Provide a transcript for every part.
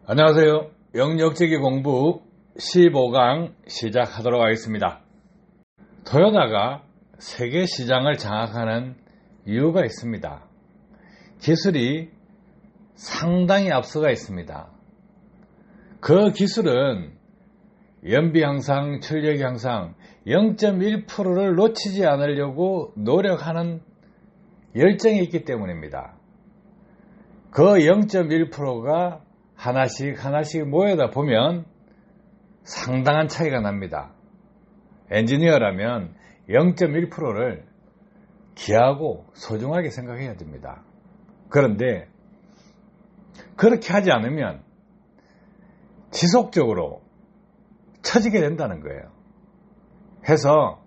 안녕하세요. 영역지기 공부 15강 시작하도록 하겠습니다. 토요타가 세계 시장을 장악하는 이유가 있습니다. 기술이 상당히 앞서가 있습니다. 그 기술은 연비 향상, 출력 향상 0.1%를 놓치지 않으려고 노력하는 열정이 있기 때문입니다. 그 0.1%가 하나씩 모여다 보면 상당한 차이가 납니다. 엔지니어라면 0.1%를 귀하고 소중하게 생각해야 됩니다. 그런데 그렇게 하지 않으면 지속적으로 처지게 된다는 거예요. 해서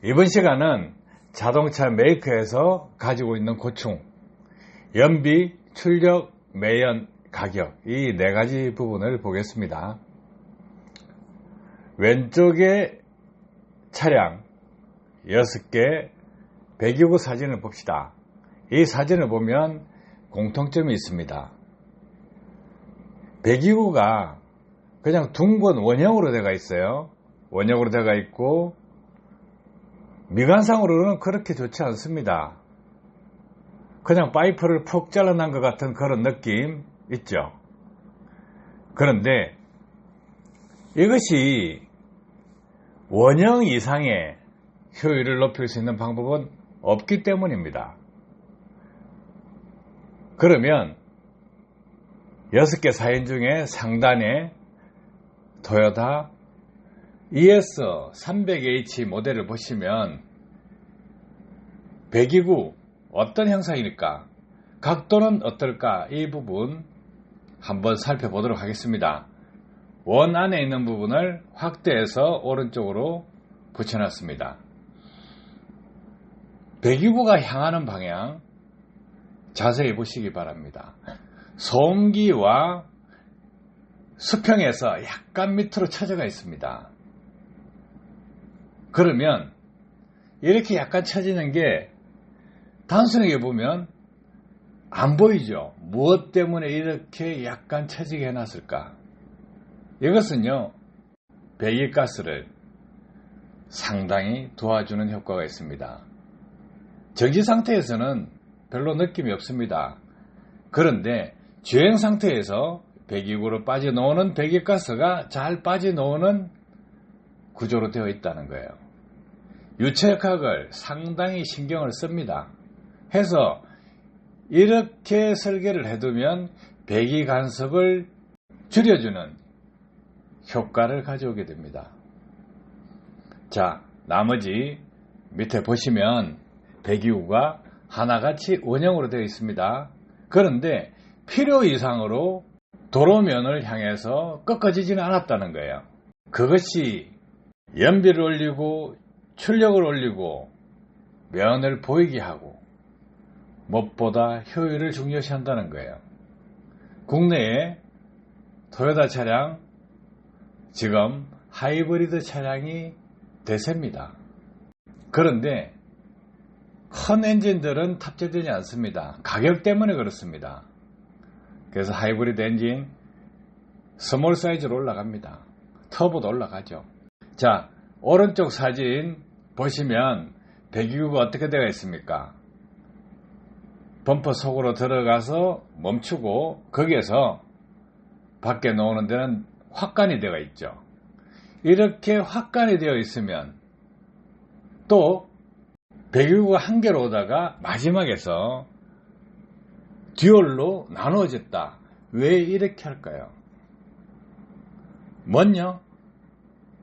이번 시간은 자동차 메이커에서 가지고 있는 고충, 연비, 출력, 매연, 가격, 이 네 가지 부분을 보겠습니다. 왼쪽에 차량 6개 배기구 사진을 봅시다. 이 사진을 보면 공통점이 있습니다. 배기구가 그냥 둥근 원형으로 되어 있어요. 원형으로 되어 있고 미관상으로는 그렇게 좋지 않습니다. 그냥 파이프를 푹 잘라난 것 같은 그런 느낌 있죠. 그런데 이것이 원형 이상의 효율을 높일 수 있는 방법은 없기 때문입니다. 그러면 6개 사인 중에 상단에 토요타 ES300H 모델을 보시면 배기구 어떤 형상일까? 각도는 어떨까? 이 부분 한번 살펴보도록 하겠습니다. 원 안에 있는 부분을 확대해서 오른쪽으로 붙여놨습니다. 배기구가 향하는 방향 자세히 보시기 바랍니다. 소음기와 수평에서 약간 밑으로 처져가 있습니다. 그러면 이렇게 약간 처지는 게 단순하게 보면 안 보이죠. 무엇 때문에 이렇게 약간 처지게 해놨을까? 이것은요, 배기가스를 상당히 도와주는 효과가 있습니다. 정지 상태에서는 별로 느낌이 없습니다. 그런데 주행 상태에서 배기구로 빠져나오는 배기가스가 잘 빠져나오는 구조로 되어 있다는 거예요. 유착학을 상당히 신경을 씁니다. 해서 이렇게 설계를 해두면 배기 간섭을 줄여주는 효과를 가져오게 됩니다. 자, 나머지 밑에 보시면 배기구가 하나같이 원형으로 되어 있습니다. 그런데 필요 이상으로 도로면을 향해서 꺾어지지는 않았다는 거예요. 그것이 연비를 올리고 출력을 올리고 면을 보이게 하고 무엇보다 효율을 중요시한다는 거예요. 국내에 토요타 차량 지금 하이브리드 차량이 대세입니다. 그런데 큰 엔진들은 탑재되지 않습니다. 가격 때문에 그렇습니다. 그래서 하이브리드 엔진 스몰 사이즈로 올라갑니다. 터보도 올라가죠. 자, 오른쪽 사진 보시면 배기구가 어떻게 되어 있습니까? 범퍼 속으로 들어가서 멈추고 거기에서 밖에 나오는 데는 확관이 되어 있죠. 이렇게 확관이 되어 있으면 또 배기구가 한 개로 오다가 마지막에서 듀얼로 나누어졌다. 왜 이렇게 할까요? 뭔요?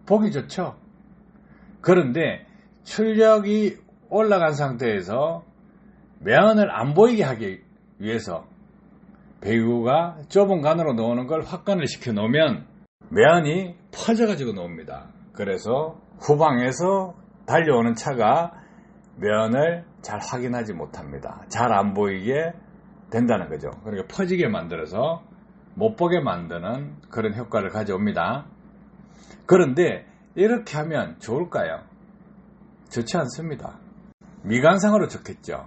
보기 좋죠? 그런데 출력이 올라간 상태에서 매연을 안 보이게 하기 위해서 배기구가 좁은 간으로 나오는 걸 확관을 시켜 놓으면 매연이 퍼져가지고 나옵니다. 그래서 후방에서 달려오는 차가 매연을 잘 확인하지 못합니다. 잘 안 보이게 된다는 거죠. 그러니까 퍼지게 만들어서 못 보게 만드는 그런 효과를 가져옵니다. 그런데 이렇게 하면 좋을까요? 좋지 않습니다. 미관상으로 좋겠죠.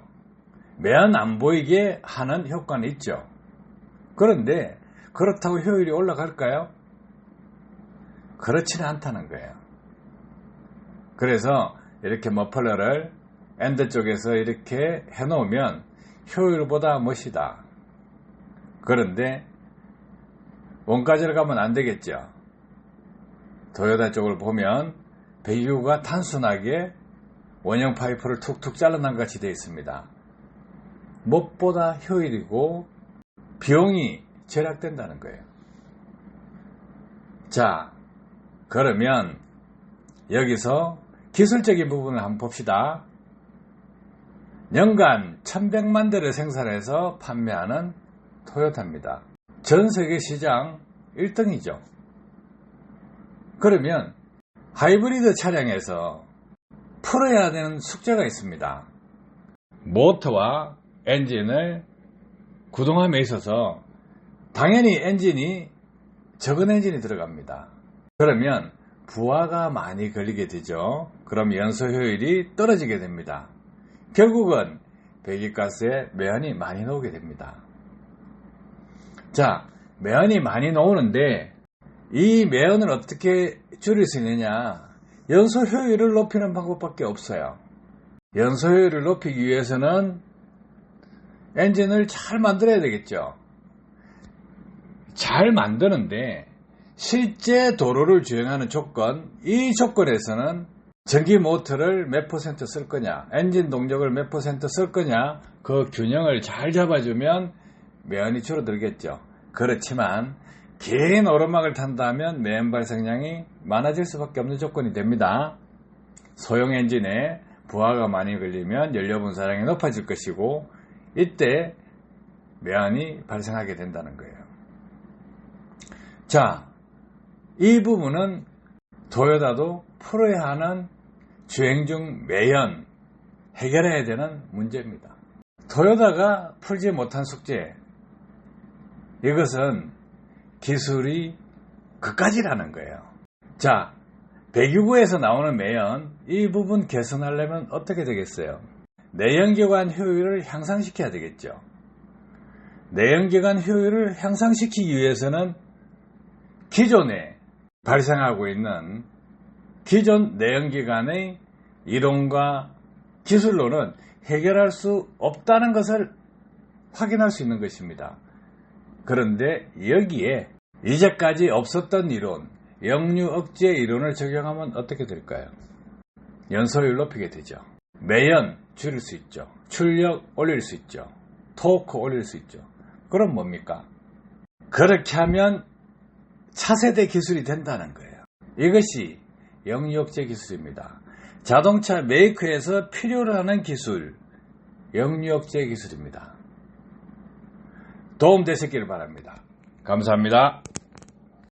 매연 안 보이게 하는 효과는 있죠. 그런데 그렇다고 효율이 올라갈까요? 그렇지는 않다는 거예요. 그래서 이렇게 머플러를 엔드 쪽에서 이렇게 해놓으면 효율보다 멋이다. 그런데 원가지로 가면 안 되겠죠. 도요타 쪽을 보면 배기구가 단순하게 원형 파이프를 툭툭 잘라난 같이 되어 있습니다. 무엇보다 효율이고 비용이 절약된다는 거예요. 자, 그러면 여기서 기술적인 부분을 한번 봅시다. 연간 1100만 대를 생산해서 판매하는 토요타입니다. 전 세계 시장 1등이죠. 그러면 하이브리드 차량에서 풀어야 되는 숙제가 있습니다. 모터와 엔진을 구동함에 있어서 당연히 엔진이 적은 엔진이 들어갑니다. 그러면 부하가 많이 걸리게 되죠. 그럼 연소 효율이 떨어지게 됩니다. 결국은 배기가스에 매연이 많이 나오게 됩니다. 자, 매연이 많이 나오는데 이 매연을 어떻게 줄일 수 있느냐? 연소 효율을 높이는 방법밖에 없어요. 연소 효율을 높이기 위해서는 엔진을 잘 만들어야 되겠죠. 잘 만드는데 실제 도로를 주행하는 조건, 이 조건에서는 전기 모터를 몇 퍼센트 쓸 거냐, 엔진 동력을 몇 퍼센트 쓸 거냐, 그 균형을 잘 잡아주면 매연이 줄어들겠죠. 그렇지만 긴 오르막을 탄다면 매연 발생량이 많아질 수밖에 없는 조건이 됩니다. 소형 엔진에 부하가 많이 걸리면 연료 분사량이 높아질 것이고 이때 매연이 발생하게 된다는 거예요. 자, 이 부분은 도요타도 풀어야 하는 주행 중 매연, 해결해야 되는 문제입니다. 도요타가 풀지 못한 숙제, 이것은 기술이 그까지라는 거예요. 자, 배기구에서 나오는 매연, 이 부분 개선하려면 어떻게 되겠어요? 내연기관 효율을 향상시켜야 되겠죠. 내연기관 효율을 향상시키기 위해서는 기존에 발생하고 있는 기존 내연기관의 이론과 기술로는 해결할 수 없다는 것을 확인할 수 있는 것입니다. 그런데 여기에 이제까지 없었던 이론, 역류 억제 이론을 적용하면 어떻게 될까요? 연소율 높이게 되죠. 매연 줄일 수 있죠. 출력 올릴 수 있죠. 토크 올릴 수 있죠. 그럼 뭡니까? 그렇게 하면 차세대 기술이 된다는 거예요. 이것이 역류 억제 기술입니다. 자동차 메이커에서 필요로 하는 기술, 역류 억제 기술입니다. 도움 되셨기를 바랍니다. 감사합니다.